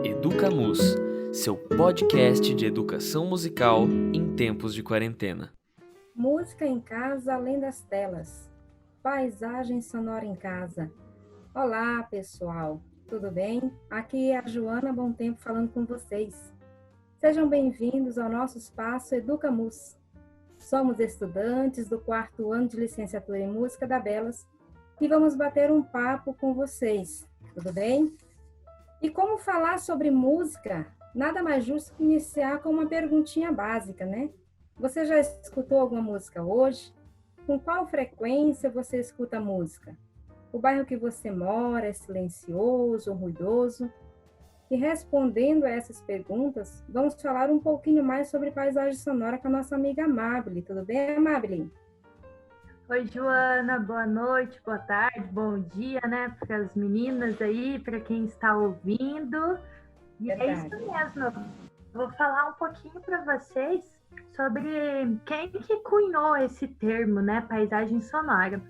Educamus, seu podcast de educação musical em tempos de quarentena. Música em casa além das telas. Paisagem sonora em casa. Olá, pessoal. Tudo bem? Aqui é a Joana Bom Tempo falando com vocês. Sejam bem-vindos ao nosso espaço Educamus. Somos estudantes do 4º ano de licenciatura em música da Belas e vamos bater um papo com vocês. Tudo bem? E como falar sobre música? Nada mais justo que iniciar com uma perguntinha básica, né? Você já escutou alguma música hoje? Com qual frequência você escuta música? O bairro que você mora é silencioso ou ruidoso? E respondendo a essas perguntas, vamos falar um pouquinho mais sobre paisagem sonora com a nossa amiga Amabile. Tudo bem, Amabile? Oi, Joana, boa noite, boa tarde, bom dia, né, para as meninas aí, para quem está ouvindo. E Verdade. é isso mesmo, vou falar um pouquinho para vocês sobre quem que cunhou esse termo, né, paisagem sonora.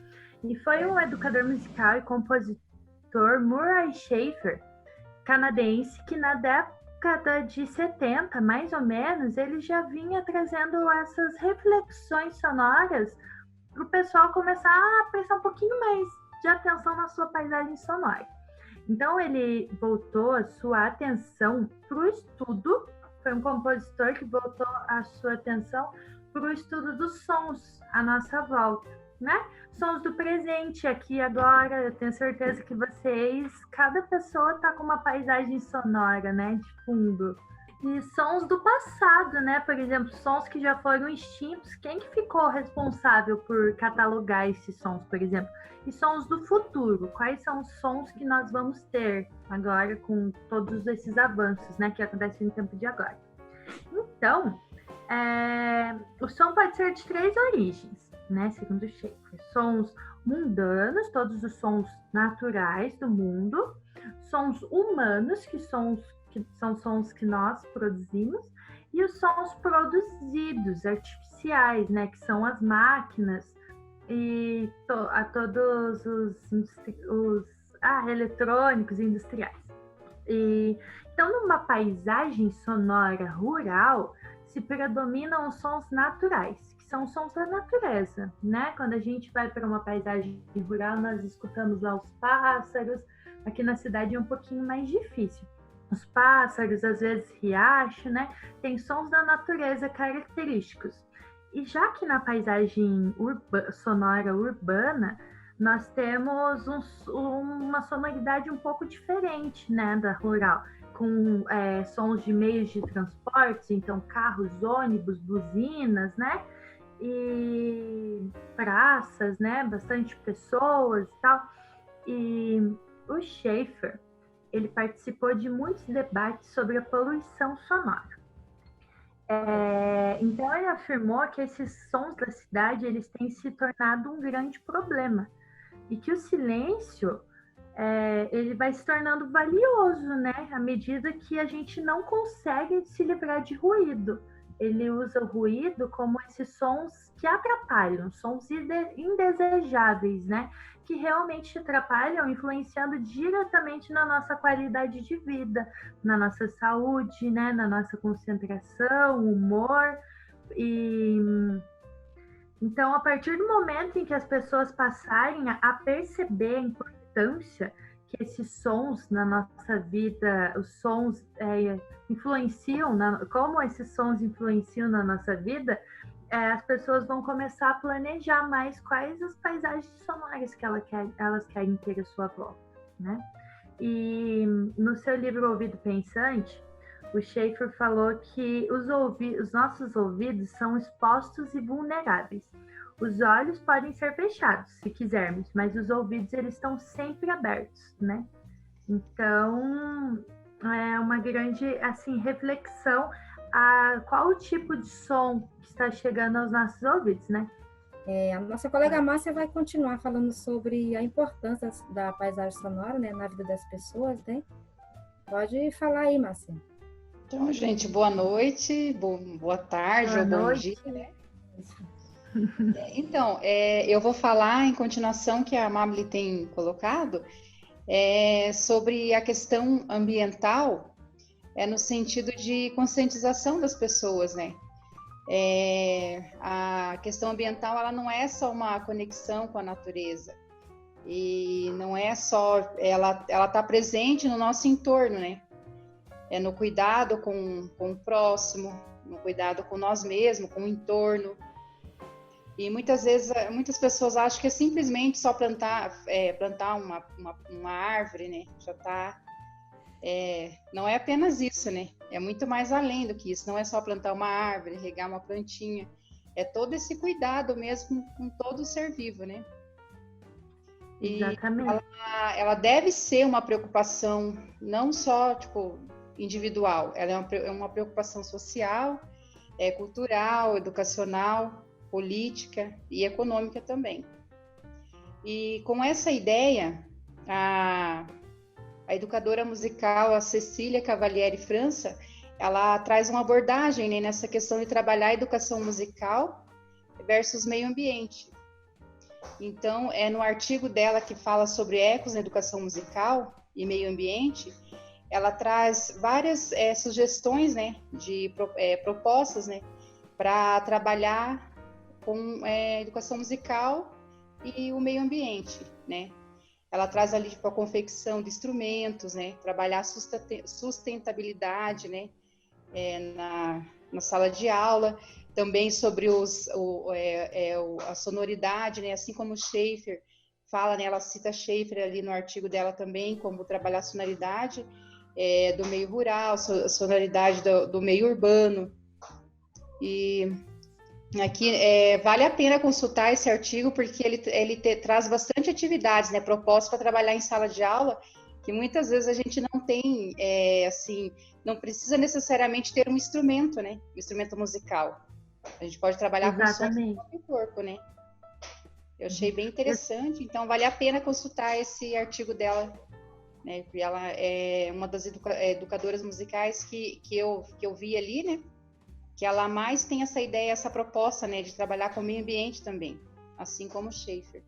E foi um educador musical e compositor Murray Schafer, canadense, que na década de 70, mais ou menos, ele já vinha trazendo essas reflexões sonoras para o pessoal começar a prestar um pouquinho mais de atenção na sua paisagem sonora. Então, ele voltou a sua atenção para o estudo, foi um compositor que voltou a sua atenção para o estudo dos sons à nossa volta, né? Sons do presente, aqui agora, eu tenho certeza que vocês, cada pessoa está com uma paisagem sonora, né, de fundo. E sons do passado, né? Por exemplo, sons que já foram extintos. Quem que ficou responsável por catalogar esses sons, por exemplo? E sons do futuro. Quais são os sons que nós vamos ter agora com todos esses avanços, né? Que acontecem no tempo de agora. Então, o som pode ser de 3 origens, né? Segundo Schafer. Sons mundanos, todos os sons naturais do mundo. Sons humanos, que são sons que nós produzimos, e os sons produzidos, artificiais, né, que são as máquinas e todos os eletrônicos industriais. Então, numa paisagem sonora rural, se predominam os sons naturais, que são sons da natureza, né? Quando a gente vai para uma paisagem rural, nós escutamos lá os pássaros. Aqui na cidade é um pouquinho mais difícil. Os pássaros, às vezes riacho, né? Tem sons da natureza característicos. E já que na paisagem sonora urbana, nós temos uma sonoridade um pouco diferente, né, da rural, com sons de meios de transporte, então carros, ônibus, buzinas, né? E praças, né? Bastante pessoas e tal. E o Schafer, ele participou de muitos debates sobre a poluição sonora. Então, ele afirmou que esses sons da cidade eles têm se tornado um grande problema e que o silêncio ele vai se tornando valioso, né? À medida que a gente não consegue se livrar de ruído. Ele usa o ruído como esses sons que atrapalham, sons indesejáveis, né? Que realmente atrapalham, influenciando diretamente na nossa qualidade de vida, na nossa saúde, né? Na nossa concentração, humor. Então, a partir do momento em que as pessoas passarem a perceber a importância que esses sons na nossa vida, os sons influenciam, como esses sons influenciam na nossa vida, as pessoas vão começar a planejar mais quais as paisagens sonoras que elas querem ter à sua volta, né? E no seu livro Ouvido Pensante, o Schafer falou que os nossos ouvidos são expostos e vulneráveis. Os olhos podem ser fechados, se quisermos, mas os ouvidos eles estão sempre abertos, né? Então, é uma grande reflexão a qual o tipo de som que está chegando aos nossos ouvidos, né? A nossa colega Márcia vai continuar falando sobre a importância da paisagem sonora, né, na vida das pessoas, né? Pode falar aí, Márcia. Então, gente, boa noite, boa tarde ou bom dia, né? Então, eu vou falar em continuação que a Amabile tem colocado, sobre a questão ambiental, no sentido de conscientização das pessoas, né? A questão ambiental, ela não é só uma conexão com a natureza, e não é só, ela está presente no nosso entorno, né? No cuidado com o próximo, no cuidado com nós mesmos, com o entorno. E muitas vezes, muitas pessoas acham que é simplesmente só plantar uma árvore, né? Já está... não é apenas isso, né? É muito mais além do que isso. Não é só plantar uma árvore, regar uma plantinha. É todo esse cuidado mesmo com todo o ser vivo, né? Exatamente. E ela deve ser uma preocupação não só, tipo, individual. Ela é uma preocupação social, cultural, educacional, política e econômica também. E com essa ideia, a educadora musical, a Cecília Cavalieri França, ela traz uma abordagem, né, nessa questão de trabalhar a educação musical versus meio ambiente. Então, no artigo dela que fala sobre ecos na educação musical e meio ambiente, ela traz várias sugestões, né, de propostas, né, para trabalhar com educação musical e o meio ambiente, né? Ela traz ali tipo, a confecção de instrumentos, né? Trabalhar sustentabilidade, né? Na sala de aula, também sobre a sonoridade, né? Assim como o Schaeffer fala, né? Ela cita Schaeffer ali no artigo dela também, como trabalhar a sonoridade do meio rural, sonoridade do meio urbano. E aqui vale a pena consultar esse artigo, porque ele traz bastante atividades, né, propostas para trabalhar em sala de aula, que muitas vezes a gente não tem, assim, não precisa necessariamente ter um instrumento, né, um instrumento musical. A gente pode trabalhar com sons do próprio corpo, né. Eu achei bem interessante, então vale a pena consultar esse artigo dela, né, porque ela é uma das educadoras musicais que eu vi ali, né, que ela mais tem essa ideia, essa proposta, né, de trabalhar com o meio ambiente também, assim como o Schaeffer.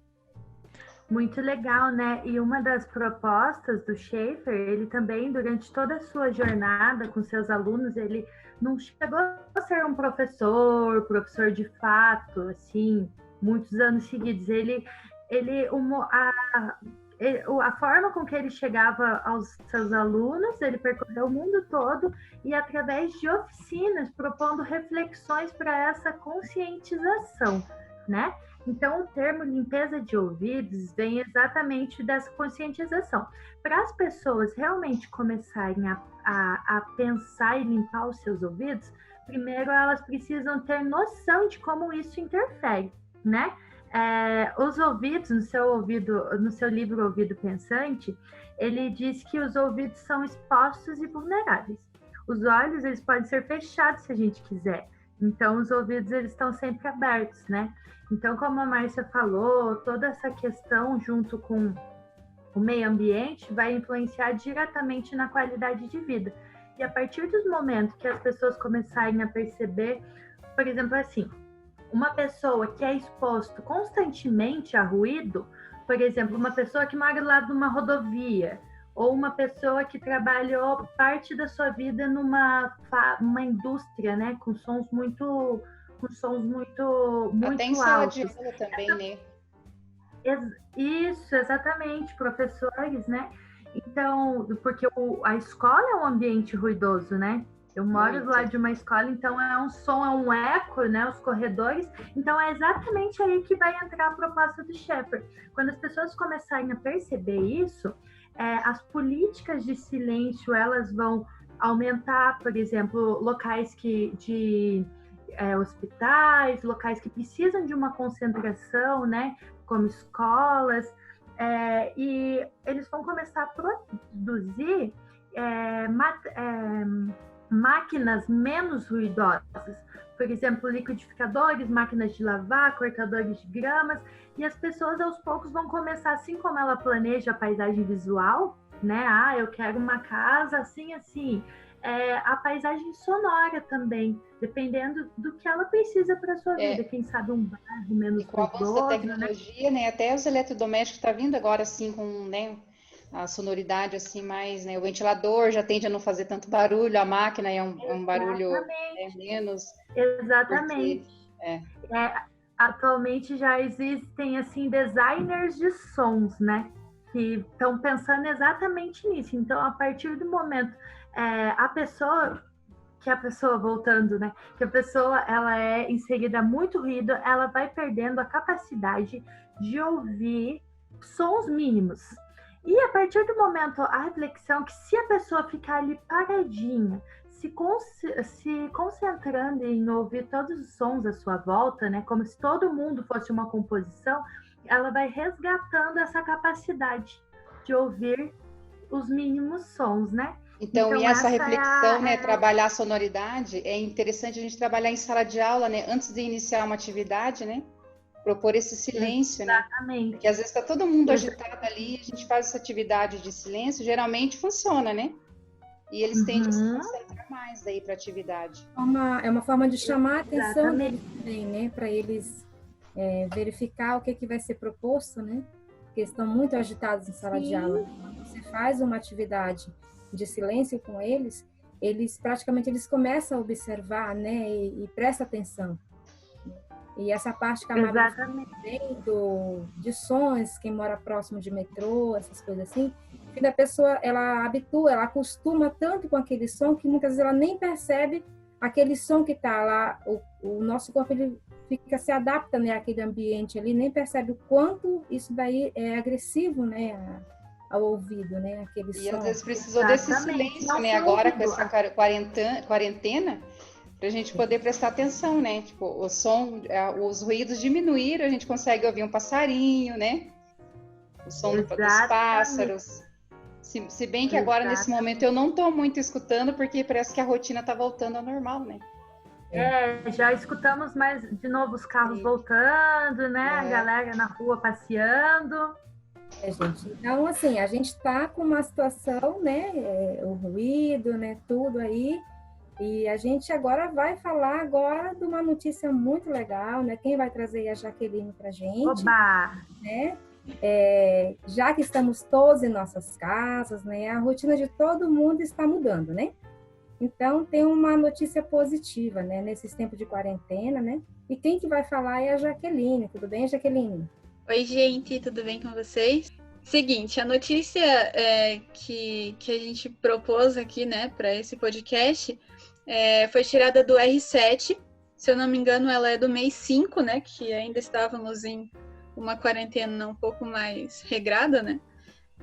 Muito legal, né? E uma das propostas do Schaeffer, ele também, durante toda a sua jornada com seus alunos, ele não chegou a ser um professor de fato, assim, muitos anos seguidos. A forma com que ele chegava aos seus alunos, ele percorreu o mundo todo e através de oficinas, propondo reflexões para essa conscientização, né? Então, o termo limpeza de ouvidos vem exatamente dessa conscientização. Para as pessoas realmente começarem a pensar e limpar os seus ouvidos, primeiro elas precisam ter noção de como isso interfere, né? Os ouvidos, no seu livro Ouvido Pensante, ele diz que os ouvidos são expostos e vulneráveis. Os olhos, eles podem ser fechados se a gente quiser. Então, os ouvidos, eles estão sempre abertos, né? Então, como a Márcia falou, toda essa questão junto com o meio ambiente vai influenciar diretamente na qualidade de vida. E a partir dos momentos que as pessoas começarem a perceber, por exemplo, assim, uma pessoa que é exposto constantemente a ruído, por exemplo, uma pessoa que mora do lado de uma rodovia, ou uma pessoa que trabalhou parte da sua vida numa indústria, né, com sons muito até em sala de aula também, né? Isso, exatamente, professores, né? Então, porque a escola é um ambiente ruidoso, né? Eu moro do lado de uma escola, então é um som, é um eco, né? Os corredores. Então, é exatamente aí que vai entrar a proposta do Schaeffer. Quando as pessoas começarem a perceber isso, as políticas de silêncio, elas vão aumentar, por exemplo, locais de hospitais, locais que precisam de uma concentração, né? Como escolas, e eles vão começar a produzir máquinas menos ruidosas, por exemplo, liquidificadores, máquinas de lavar, cortadores de gramas, e as pessoas aos poucos vão começar, assim como ela planeja a paisagem visual, né? Eu quero uma casa assim, assim. A paisagem sonora também, dependendo do que ela precisa para a sua vida. Quem sabe um bairro menos ruidoso. Com a avanço da tecnologia, né? Até os eletrodomésticos estão vindo agora assim com, né, a sonoridade assim mais, né? O ventilador já tende a não fazer tanto barulho, a máquina é um barulho menos. Exatamente. Atualmente já existem assim designers de sons, né? Que estão pensando exatamente nisso. Então, a partir do momento a pessoa voltando, né? Que a pessoa ela é inserida muito ruído, ela vai perdendo a capacidade de ouvir sons mínimos. E a partir do momento, a reflexão que se a pessoa ficar ali paradinha, se concentrando em ouvir todos os sons à sua volta, né? Como se todo mundo fosse uma composição, ela vai resgatando essa capacidade de ouvir os mínimos sons, né? Então, e essa reflexão, né, trabalhar a sonoridade, é interessante a gente trabalhar em sala de aula, né, antes de iniciar uma atividade, né, propor esse silêncio, exatamente, né, porque às vezes está todo mundo agitado ali, a gente faz essa atividade de silêncio, geralmente funciona, né, e eles tendem a se concentrar mais aí para a atividade. É uma forma de chamar a atenção deles também, né, para eles verificar o que vai ser proposto, né, porque eles estão muito agitados em sala de aula. Quando você faz uma atividade de silêncio com eles, praticamente começam a observar, né, e prestam atenção. E essa parte que a Mara falou de sons, quem mora próximo de metrô, essas coisas assim, que a pessoa, ela acostuma tanto com aquele som que muitas vezes ela nem percebe aquele som que está lá. O nosso corpo se adapta, né, àquele ambiente ali, nem percebe o quanto isso daí é agressivo, né, ao ouvido, né? Aquele som. E às vezes precisou desse silêncio, né? Agora com essa quarentena, para a gente poder prestar atenção, né? Tipo, o som, os ruídos diminuíram, a gente consegue ouvir um passarinho, né? O som dos pássaros. Se bem que agora, nesse momento, eu não estou muito escutando, porque parece que a rotina está voltando ao normal, né? Já escutamos mais de novo os carros voltando, né? A galera na rua passeando. Gente. Então, assim, a gente está com uma situação, né, o ruído, né, tudo aí, e a gente agora vai falar de uma notícia muito legal, né, quem vai trazer é a Jaqueline para a gente. Oba! Né, já que estamos todos em nossas casas, né, a rotina de todo mundo está mudando, né, então tem uma notícia positiva, né, nesses tempos de quarentena, né, e quem que vai falar é a Jaqueline. Tudo bem, Jaqueline? Oi, gente, tudo bem com vocês? Seguinte, a notícia que a gente propôs aqui, né, para esse podcast foi tirada do R7, se eu não me engano, ela é do mês 5, né, que ainda estávamos em uma quarentena um pouco mais regrada, né,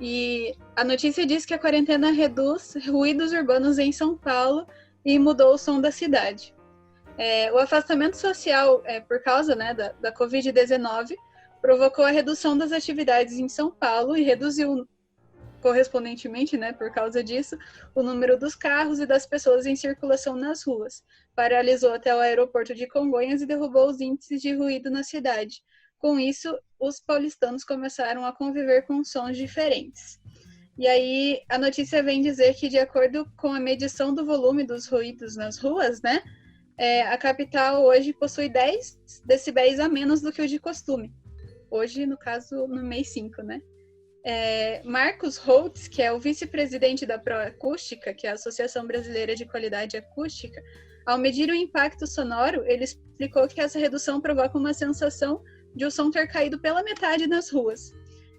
e a notícia diz que a quarentena reduz ruídos urbanos em São Paulo e mudou o som da cidade. O afastamento social por causa, né, da Covid-19 provocou a redução das atividades em São Paulo e reduziu, correspondentemente, né, por causa disso, o número dos carros e das pessoas em circulação nas ruas. Paralisou até o aeroporto de Congonhas e derrubou os índices de ruído na cidade. Com isso, os paulistanos começaram a conviver com sons diferentes. E aí, a notícia vem dizer que, de acordo com a medição do volume dos ruídos nas ruas, né, a capital hoje possui 10 decibéis a menos do que o de costume. Hoje, no caso, no mês 5, né? Marcos Holtz, que é o vice-presidente da Proacústica, que é a Associação Brasileira de Qualidade Acústica, ao medir o impacto sonoro, ele explicou que essa redução provoca uma sensação de o som ter caído pela metade nas ruas.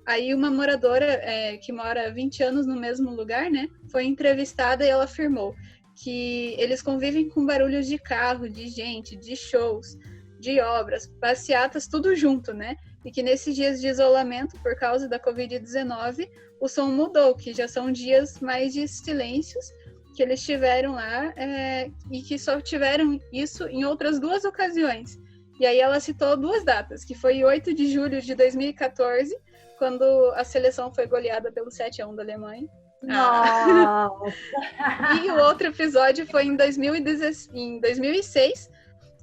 Aí uma moradora que mora há 20 anos no mesmo lugar, né, foi entrevistada e ela afirmou que eles convivem com barulhos de carro, de gente, de shows, de obras, passeatas, tudo junto, né? E que nesses dias de isolamento, por causa da Covid-19, o som mudou, que já são dias mais de silêncios que eles tiveram lá e que só tiveram isso em outras 2 ocasiões. E aí ela citou 2 datas, que foi 8 de julho de 2014, quando a seleção foi goleada pelo 7-1 da Alemanha. Nossa! E o outro episódio foi em 2006,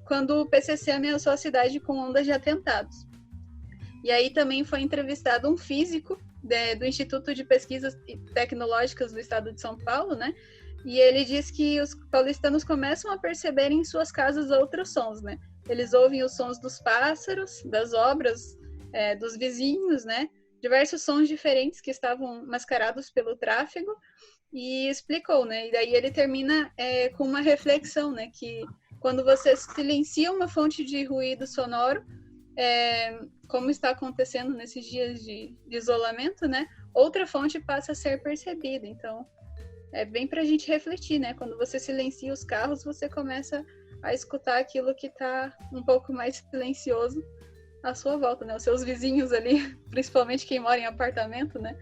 quando o PCC ameaçou a cidade com ondas de atentados. E aí também foi entrevistado um físico do Instituto de Pesquisas Tecnológicas do Estado de São Paulo, né? E ele diz que os paulistanos começam a perceber em suas casas outros sons, né? Eles ouvem os sons dos pássaros, das obras, dos vizinhos, né? diversos sons diferentes que estavam mascarados pelo tráfego e explicou, né? E daí ele termina com uma reflexão, né? Que quando você silencia uma fonte de ruído sonoro, como está acontecendo nesses dias de isolamento, né? Outra fonte passa a ser percebida. Então, é bem para a gente refletir, né? Quando você silencia os carros, você começa a escutar aquilo que está um pouco mais silencioso à sua volta, né? Os seus vizinhos ali, principalmente quem mora em apartamento, né?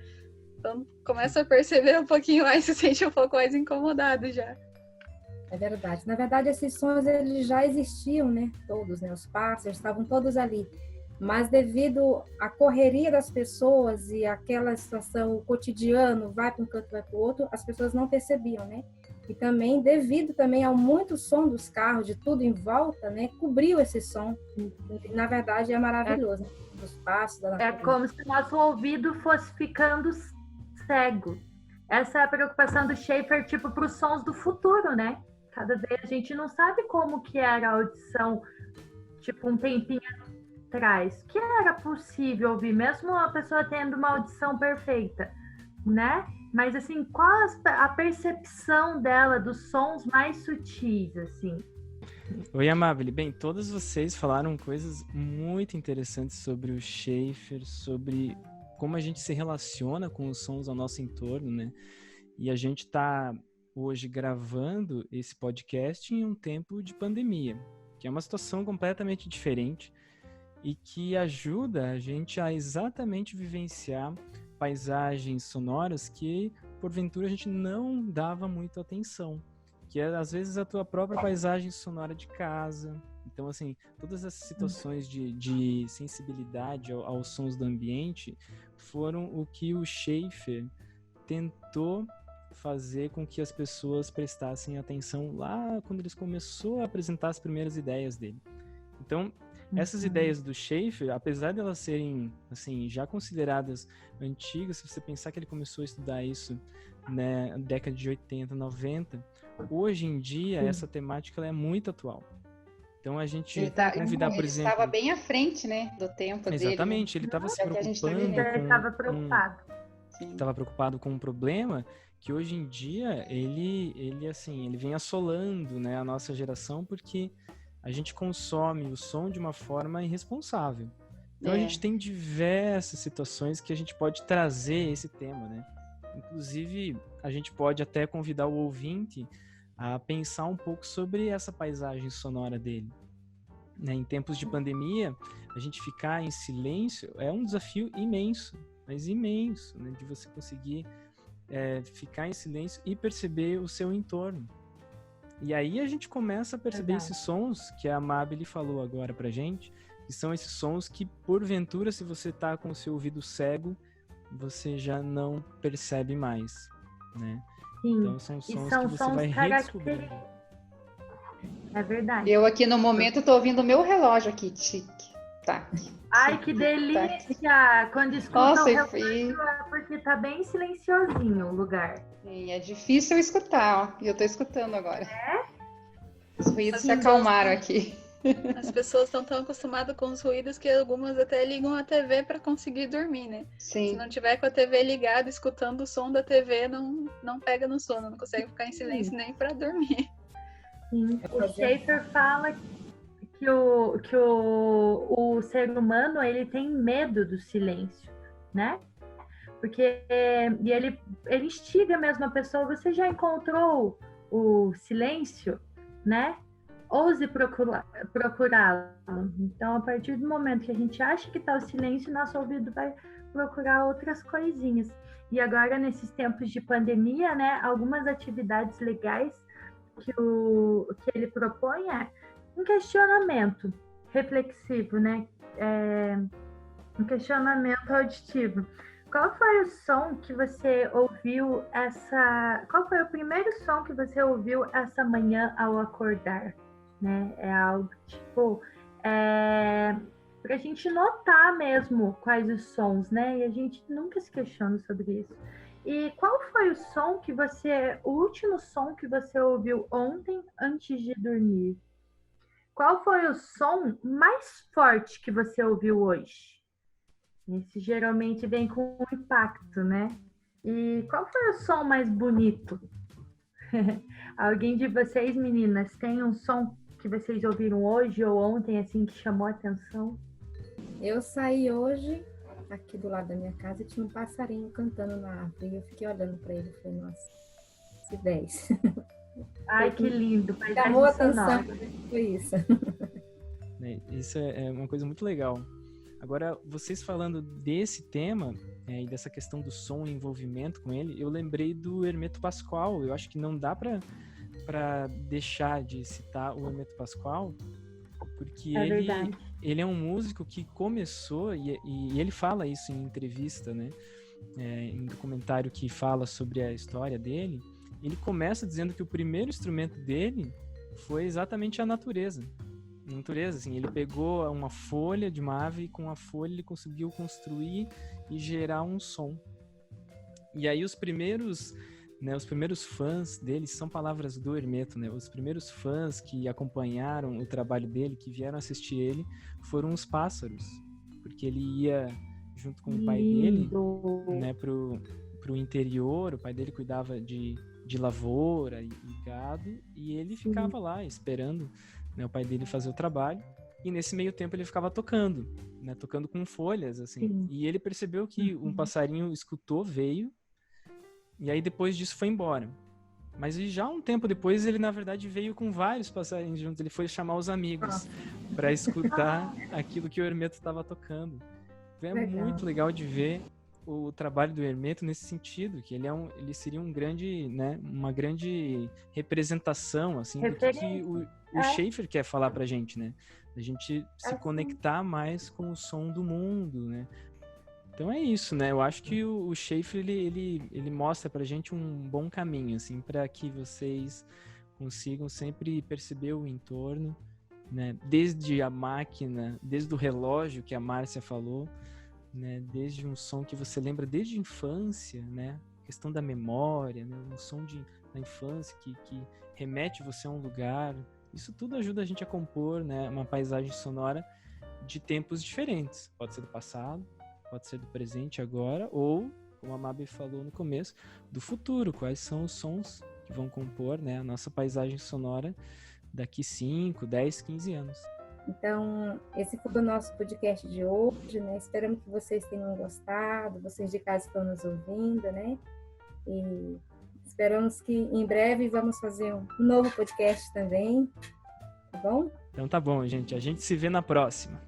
Então, começa a perceber um pouquinho mais, se sente um pouco mais incomodado já. É verdade. Na verdade, esses sons eles já existiam, né? Todos, né? Os pássaros estavam todos ali. Mas devido à correria das pessoas e aquela situação, o cotidiano, vai para um canto, vai para o outro, as pessoas não percebiam, né? E também, devido também ao muito som dos carros, de tudo em volta, né? Cobriu esse som. Na verdade, é maravilhoso, né? Dos pássaros, da natureza. É como se o nosso ouvido fosse ficando cego. Essa é a preocupação do Schaefer, tipo, para os sons do futuro, né? Cada vez a gente não sabe como que era a audição, tipo, um tempinho atrás. Que era possível ouvir, mesmo a pessoa tendo uma audição perfeita, né? Mas, assim, qual a percepção dela dos sons mais sutis, assim? Oi, Amabile. Bem, todos vocês falaram coisas muito interessantes sobre o Schaefer, sobre como a gente se relaciona com os sons ao nosso entorno, né? E a gente está hoje gravando esse podcast em um tempo de pandemia, que é uma situação completamente diferente e que ajuda a gente a exatamente vivenciar paisagens sonoras que, porventura, a gente não dava muito atenção, que é, às vezes, a tua própria paisagem sonora de casa. Então, assim, todas essas situações de sensibilidade aos sons do ambiente foram o que o Schaefer tentou fazer com que as pessoas prestassem atenção lá quando ele começou a apresentar as primeiras ideias dele. Então, essas ideias do Schaefer, apesar de elas serem, assim, já consideradas antigas, se você pensar que ele começou a estudar isso, né, na década de 80, 90, hoje em dia essa temática ela é muito atual. Então a gente convidar, por exemplo... Ele estava bem à frente, né, do tempo dele. Exatamente, ele estava se preocupando estava preocupado com um problema que hoje em dia ele assim, ele vem assolando, né, a nossa geração, porque a gente consome o som de uma forma irresponsável. Então a gente tem diversas situações que a gente pode trazer esse tema, né? Inclusive, a gente pode até convidar o ouvinte a pensar um pouco sobre essa paisagem sonora dele. Né? Em tempos de pandemia, a gente ficar em silêncio é um desafio imenso, mas imenso, né? De você conseguir ficar em silêncio e perceber o seu entorno. E aí a gente começa a perceber esses sons que a Amabile falou agora pra gente, que são esses sons que, porventura, se você tá com o seu ouvido cego, você já não percebe mais, né? Sim. Então são sons que você vai redescobrir. É verdade. Eu aqui no momento tô ouvindo o meu relógio aqui, tic, tac. Ai, que delícia! Quando escuta o relógio é porque tá bem silenciosinho o lugar. Sim, é difícil eu escutar, ó. E eu tô escutando agora. Os ruídos se acalmaram aqui. As pessoas estão tão acostumadas com os ruídos que algumas até ligam a TV para conseguir dormir, né? Sim. Se não tiver com a TV ligada, escutando o som da TV, não pega no sono, não consegue ficar em silêncio nem para dormir. Sim. O Schaefer fala que o ser humano ele tem medo do silêncio, né? Porque ele instiga mesmo a pessoa. Você já encontrou o silêncio, né? Ouse procurá-lo. Então, a partir do momento que a gente acha que está o silêncio, nosso ouvido vai procurar outras coisinhas. E agora, nesses tempos de pandemia, né, algumas atividades legais que ele propõe é um questionamento reflexivo, né? Um questionamento auditivo. Qual foi o som que você ouviu Qual foi o primeiro som que você ouviu essa manhã ao acordar? Né? É algo tipo para a gente notar mesmo quais os sons, né? E a gente nunca se questiona sobre isso. E qual foi o último som que você ouviu ontem antes de dormir? Qual foi o som mais forte que você ouviu hoje? Esse geralmente vem com um impacto, né? E qual foi o som mais bonito? Alguém de vocês, meninas, tem um som que vocês ouviram hoje ou ontem, assim, que chamou a atenção? Eu saí hoje, aqui do lado da minha casa, e tinha um passarinho cantando na árvore. E eu fiquei olhando para ele e falei, nossa, que 10. Ai, que lindo! Chamou a Paisagem atenção, sonora. foi isso. Isso é uma coisa muito legal. Agora, vocês falando desse tema e dessa questão do som e envolvimento com ele, eu lembrei do Hermeto Pascoal. Eu acho que não dá para deixar de citar o Hermeto Pascoal, porque ele é um músico que começou, e ele fala isso em entrevista, né? Em documentário que fala sobre a história dele. Ele começa dizendo que o primeiro instrumento dele foi exatamente a natureza. Assim, ele pegou uma folha de uma ave e com a folha ele conseguiu construir e gerar um som. E aí os primeiros fãs dele, são palavras do Hermeto, né? Os primeiros fãs que acompanharam o trabalho dele, que vieram assistir ele, foram os pássaros, porque ele ia junto com o pai dele, né, pro interior. O pai dele cuidava de lavoura e gado, e ele ficava lá esperando, né, o pai dele fazer o trabalho, e nesse meio tempo ele ficava tocando, né, tocando com folhas, assim. E ele percebeu que um passarinho escutou, veio, e aí depois disso foi embora. Mas já um tempo depois ele, na verdade, veio com vários passarinhos juntos. Ele foi chamar os amigos para escutar aquilo que o Hermeto estava tocando. Então é muito legal de ver o trabalho do Hermeto nesse sentido, que ele seria uma grande representação, assim, do que o Schaeffer quer falar pra gente, né? A gente se conectar mais com o som do mundo, né? Então é isso, né? Eu acho que o Schaeffer, ele mostra pra gente um bom caminho, assim, para que vocês consigam sempre perceber o entorno, né? Desde a máquina, desde o relógio que a Márcia falou, né? Desde um som que você lembra desde a infância, né? A questão da memória, né? Um som da infância que remete você a um lugar. Isso tudo ajuda a gente a compor, né, uma paisagem sonora de tempos diferentes. Pode ser do passado, pode ser do presente agora, ou, como a Mabi falou no começo, do futuro. Quais são os sons que vão compor, né, a nossa paisagem sonora daqui 5, 10, 15 anos. Então, esse foi o nosso podcast de hoje, né? Esperamos que vocês tenham gostado, vocês de casa estão nos ouvindo, né? E esperamos que em breve vamos fazer um novo podcast também, tá bom? Então tá bom, gente. A gente se vê na próxima.